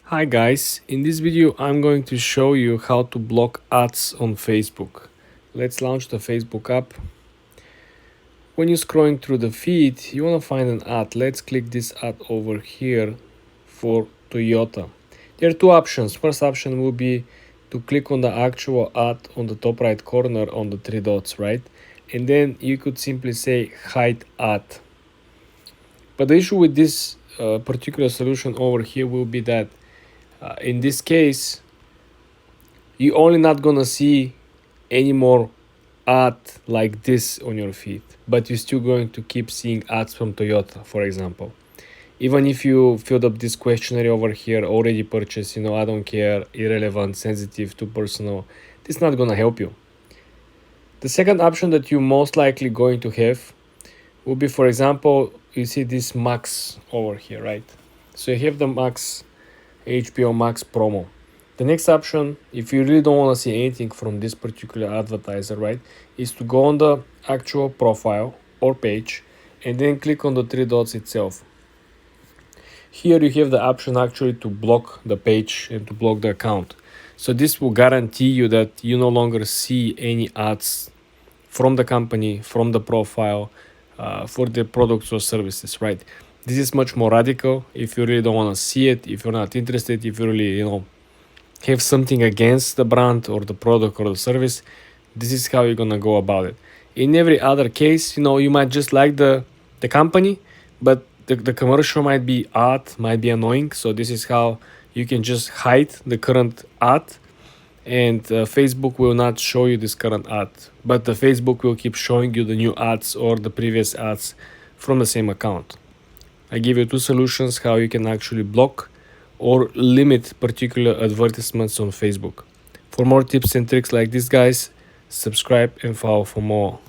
Hi guys, in this video I'm going to show you how to block ads on Facebook. Let's launch the Facebook app. When you're scrolling through the feed, you want to find an ad. Let's click this ad over here for Toyota. There are two options. First option will be to click on the actual ad on the top right corner on the three dots, right? And then you could simply say hide ad. But the issue with this particular solution over here will be that in this case, you're only not gonna see any more ad like this on your feed, but you're still going to keep seeing ads from Toyota, for example. Even if you filled up this questionnaire over here, already purchased, I don't care, irrelevant, sensitive, too personal, this is not gonna help you. The second option that you're most likely going to have will be, for example, you see this Max over here, right? So you have the Max, HBO Max promo. The next option, if you really don't want to see anything from this particular advertiser, right, is to go on the actual profile or page and then click on the three dots itself. Here you have the option actually to block the page and to block the account. So this will guarantee you that you no longer see any ads from the company, from the profile, for the products or services, right? This is much more radical. If you really don't want to see it, if you're not interested, if you really, have something against the brand or the product or the service, this is how you're gonna go about it. In every other case, you might just like the company, but the commercial might be odd, might be annoying. So this is how you can just hide the current ad, and Facebook will not show you this current ad, but the Facebook will keep showing you the new ads or the previous ads from the same account. I give you two solutions how you can actually block or limit particular advertisements on Facebook. For more tips and tricks like this, guys, subscribe and follow for more.